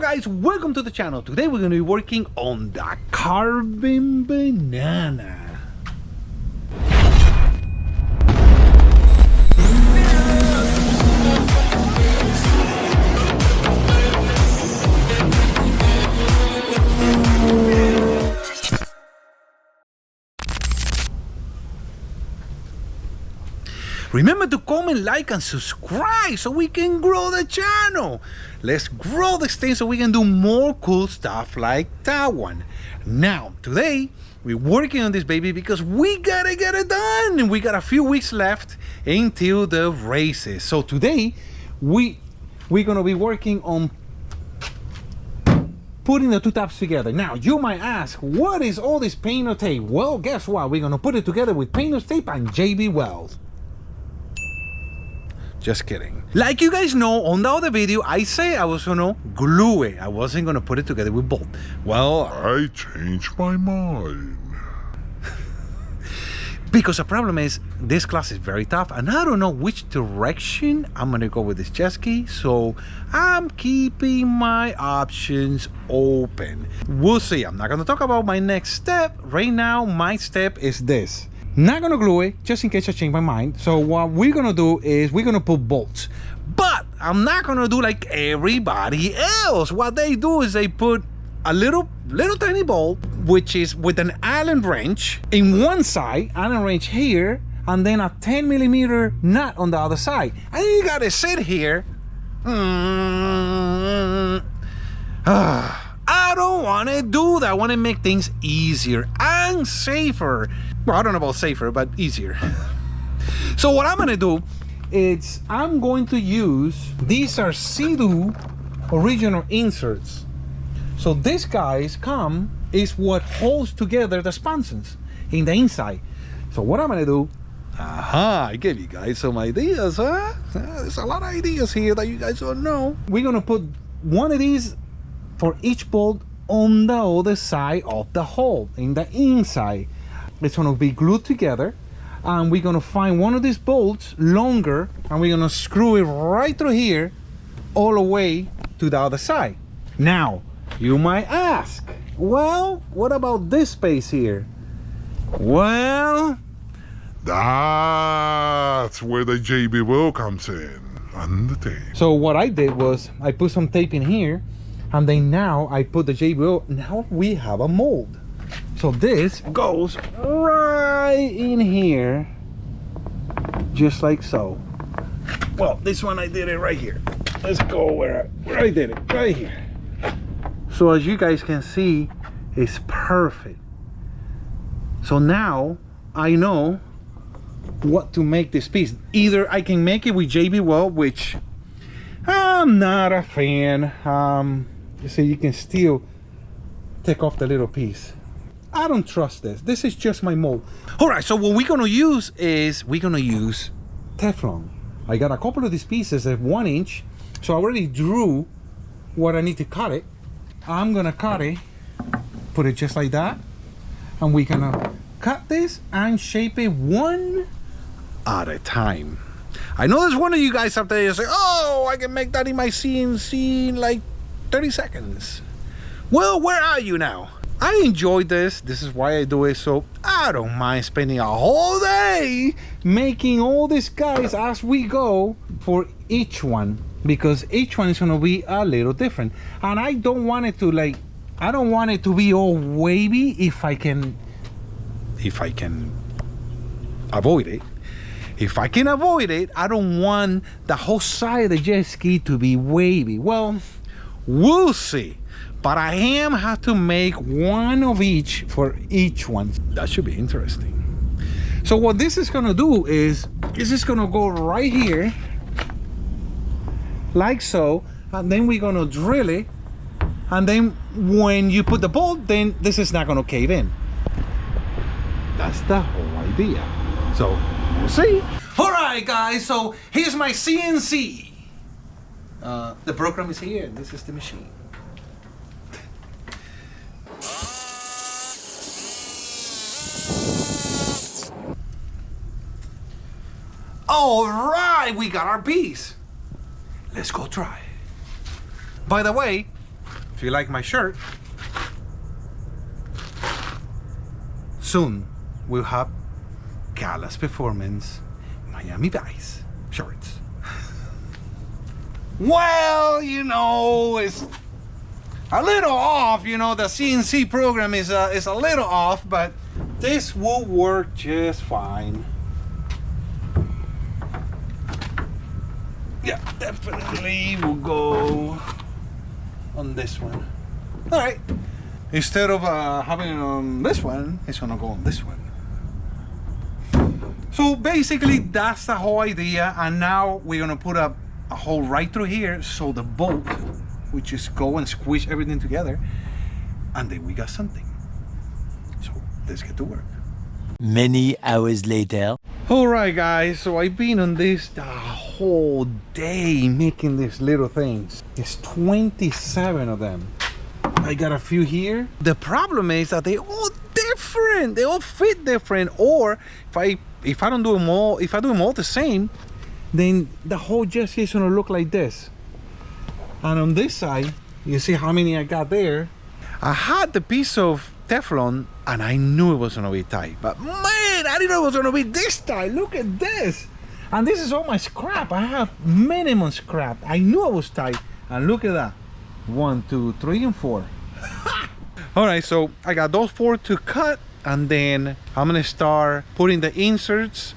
guys, welcome to the channel. Today we're going to be working on the carbon banana. Remember to comment, like, and subscribe so we can grow the channel. Let's grow this thing so we can do more cool stuff like that one. Now, today, we're working on this baby because we gotta get it done. And we got a few weeks left until the races. So today, we're gonna be working on putting the two tabs together. Now, you might ask, what is all this painter's tape? Well, guess what? We're gonna put it together with painter's tape and JB Weld. Just kidding. Like you guys know, on the other video, I say I was gonna glue it. I wasn't gonna put it together with bolt. Well, I changed my mind. Because the problem is, this class is very tough, and I don't know which direction I'm gonna go with this Jetski, so I'm keeping my options open. We'll see. I'm not gonna talk about my next step. Right now, my step is this. Not gonna glue it, just in case I change my mind. So what we're gonna do is we're gonna put bolts. But I'm not gonna do like everybody else. What they do is they put a little tiny bolt, which is with an Allen wrench in one side, Allen wrench here, and then a 10mm nut on the other side. And you gotta sit here. I don't want to do that. I want to make things easier and safer. Well, I don't know about safer, but easier. So what I'm going to do is I'm going to use, these are seadoo original inserts. So these guys is what holds together the sponsons in the inside. So what I'm going to do, I gave you guys some ideas, huh? There's a lot of ideas here that you guys don't know. We're going to put one of these for each bolt on the other side of the hole, in the inside. It's gonna be glued together, and we're gonna find one of these bolts longer, and we're gonna screw it right through here all the way to the other side. Now, you might ask, well, what about this space here? Well, that's where the JB Weld comes in, and the tape. So what I did was I put some tape in here, and then now I put the JB Weld. Now we have a mold. So this goes right in here, just like so. Well, this one I did it right here. Let's go where I did it, right here. So as you guys can see, it's perfect. So now I know what to make this piece. Either I can make it with JB Weld, which I'm not a fan. You see, you can still take off the little piece. I don't trust this. This is just my mold. All right, so what we're gonna use is we're gonna use Teflon. I got a couple of these pieces at 1 inch, so I already drew what I need to cut it. I'm gonna cut it, put it just like that, and we're gonna cut this and shape it one at a time. I know there's one of you guys up there who say, oh, I can make that in my CNC in like 30 seconds. Well, where are you now? I enjoyed this. This is why I do it. So I don't mind spending a whole day making all these guys as we go for each one, because each one is going to be a little different. And I don't want it to I don't want it to be all wavy if I can avoid it. If I can avoid it, I don't want the whole side of the Jetski to be wavy. Well, we'll see. But I have to make one of each for each one. That should be interesting. So what this is gonna do is gonna go right here, like so, and then we're gonna drill it, and then when you put the bolt, then this is not gonna cave in. That's the whole idea. So we'll see. All right, guys, so here's my CNC. The program is here, and this is the machine. All right, we got our piece. Let's go try. By the way, if you like my shirt, soon we'll have DDR Performance Miami Vice shorts. Well, you know, it's a little off, you know, the CNC program is a little off, but this will work just fine. Yeah, definitely will go on this one. All right, instead of having it on this one, it's gonna go on this one. So basically that's the whole idea, and now we're gonna put a hole right through here, so the bolt we just go and squish everything together, and then we got something. So let's get to work. Many hours later. All right, guys, so I've been on this the whole day making these little things. It's 27 of them. I got a few here. The problem is that they all different, they all fit different, or if I don't do them all, if I do them all the same, then the whole Jetski is gonna look like this. And on this side, you see how many I got there. I had the piece of Teflon and I knew it was gonna be tight, but man, I didn't know it was gonna be this tight. Look at this. And this is all my scrap. I have minimum scrap. I knew it was tight, and look at that. 1, 2, 3, and 4. All right, so I got those 4 to cut, and then I'm gonna start putting the inserts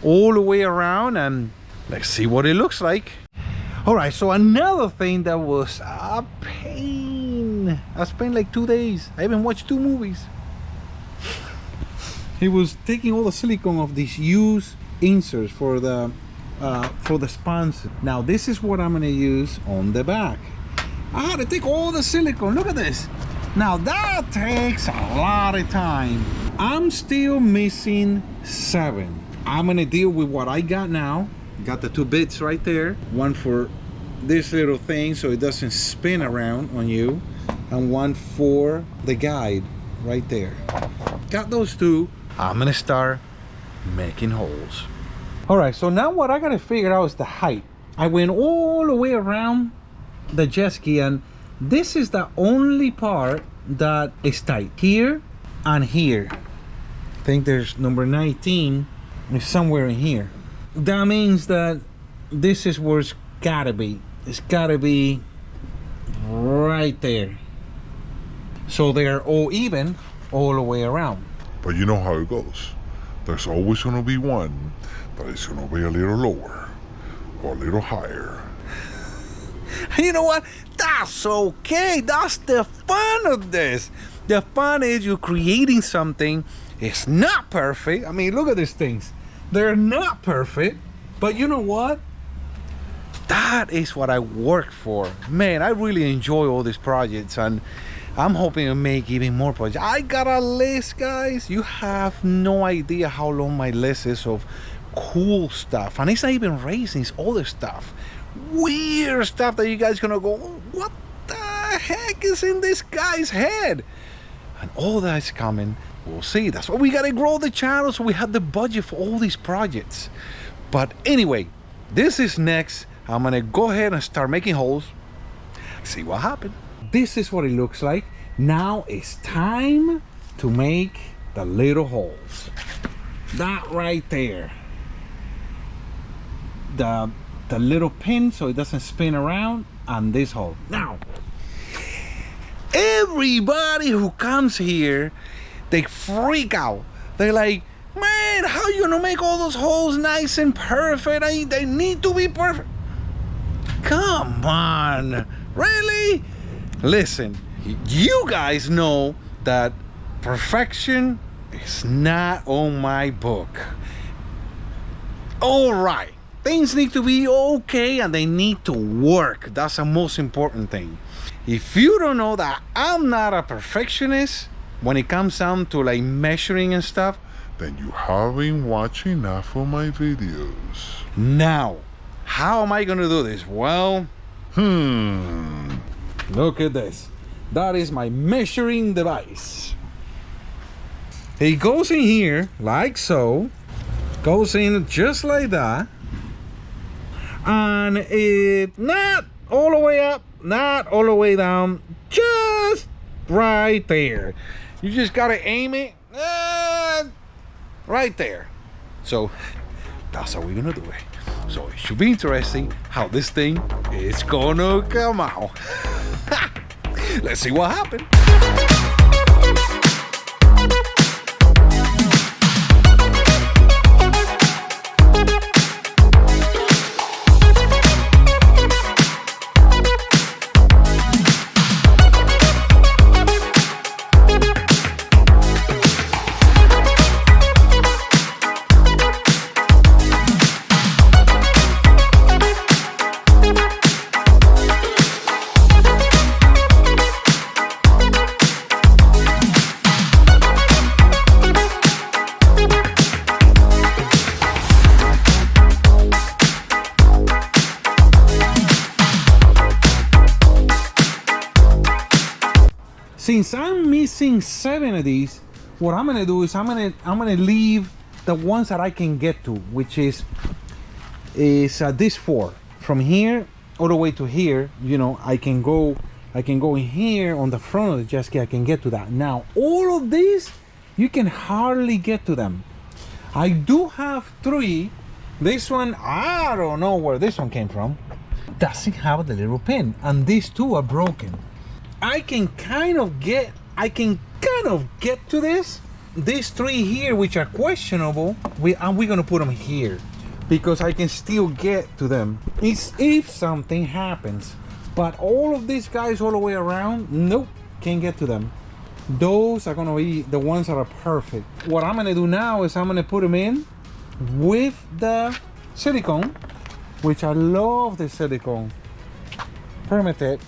all the way around, and let's see what it looks like. All right, so another thing that was a pain. I spent like 2 days. I even watched 2 movies. He was taking all the silicone of these used inserts for the spans. Now this is what I'm gonna use on the back. I had to take all the silicone. Look at this. Now that takes a lot of time. I'm still missing 7. I'm gonna deal with what I got now. Got the 2 bits right there. One for this little thing so it doesn't spin around on you, and one for the guide right there. Got those 2. I'm gonna start making holes. All right, so now what I gotta figure out is the height. I went all the way around the Jetski, and this is the only part that is tight. Here and here. I think there's number 19 is somewhere in here. That means that this is where it's gotta be. It's gotta be right there. So they're all even all the way around. But you know how it goes. There's always going to be one that is going to be a little lower or a little higher. You know what? That's okay. That's the fun of this. The fun is you're creating something. It's not perfect. I mean, look at these things. They're not perfect. But you know what? That is what I work for. Man, I really enjoy all these projects, and I'm hoping to make even more projects. I got a list, guys. You have no idea how long my list is of cool stuff. And it's not even racing, it's other stuff. Weird stuff that you guys gonna go, what the heck is in this guy's head? And all that's coming. We'll see. That's why we gotta grow the channel, so we have the budget for all these projects. But anyway, this is next. I'm gonna go ahead and start making holes. See what happens. This is what it looks like. Now it's time to make the little holes. That right there. The little pin so it doesn't spin around, and this hole. Now, everybody who comes here, they freak out. They're like, man, how you gonna make all those holes nice and perfect? They need to be perfect. Come on, really? Listen, you guys know that perfection is not on my book. All right, things need to be okay and they need to work. That's the most important thing. If you don't know that I'm not a perfectionist when it comes down to like measuring and stuff, Then you haven't watched enough of my videos. now, how am I gonna do this? Well, look at this. That is my measuring device. It goes in here like so, goes in just like that, and it not all the way up, not all the way down, just right there. You just gotta aim it right there. So that's how we're gonna do it. So it should be interesting how this thing is gonna come out. Let's see what happens. Since I'm missing 7 of these, what I'm gonna do is I'm gonna leave the ones that I can get to, which is this 4 from here all the way to here. You know, I can go in here on the front of the jet ski. I can get to that. Now all of these, you can hardly get to them. I do have 3. This one, I don't know where this one came from, doesn't have the little pin, and these 2 are broken. I can kind of get to this. These 3 here, which are questionable, we're gonna put them here because I can still get to them if something happens. But all of these guys all the way around, nope, can't get to them. Those are gonna be the ones that are perfect. What I'm gonna do now is I'm gonna put them in with the silicone, which I love the silicone. Permitted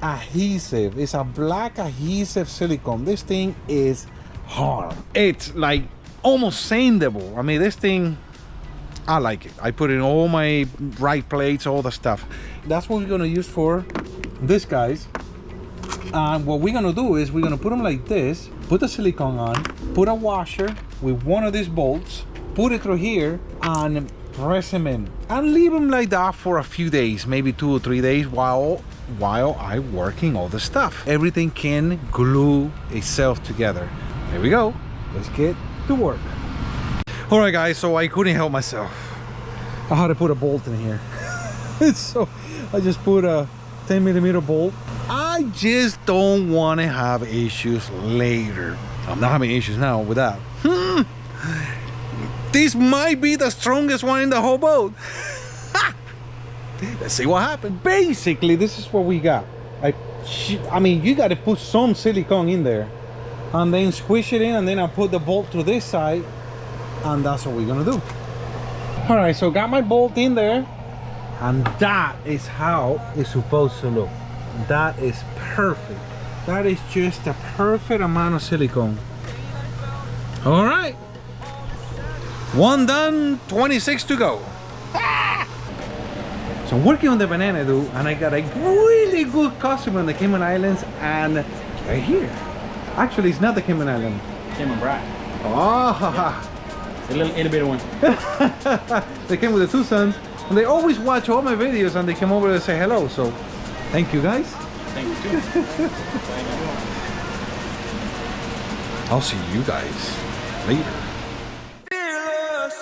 adhesive. It's a black adhesive silicone. This thing is hard. It's like almost sandable. I mean, this thing, I like it. I put in all my right plates, all the stuff. That's what we're gonna use for this, guys. And what we're gonna do is we're gonna put them like this, put the silicone on, put a washer with one of these bolts, put it through here, and press them in, and leave them like that for a few days, maybe 2 or 3 days, while I'm working all the stuff. Everything can glue itself together. There we go. Let's get to work. All right, guys, so I couldn't help myself. I had to put a bolt in here. So I just put a 10mm bolt. I just don't want to have issues later. I'm not having issues now with that. This might be the strongest one in the whole boat. Let's see what happens. Basically, this is what we got. I mean, you got to put some silicone in there and then squish it in, and then I put the bolt to this side, and that's what we're gonna do. All right, so got my bolt in there, and that is how it's supposed to look. That is perfect. That is just a perfect amount of silicone. All right, 1 done, 26 to go. So I'm working on the banana, dude, and I got a really good customer in the Cayman Islands, and right here. Actually, it's not the Cayman Island. Cayman Bride. Oh, It's a little itty bitty one. They came with the 2 sons, and they always watch all my videos, and they come over to say hello. So, thank you, guys. Thank you too. I'll see you guys later. Fearless.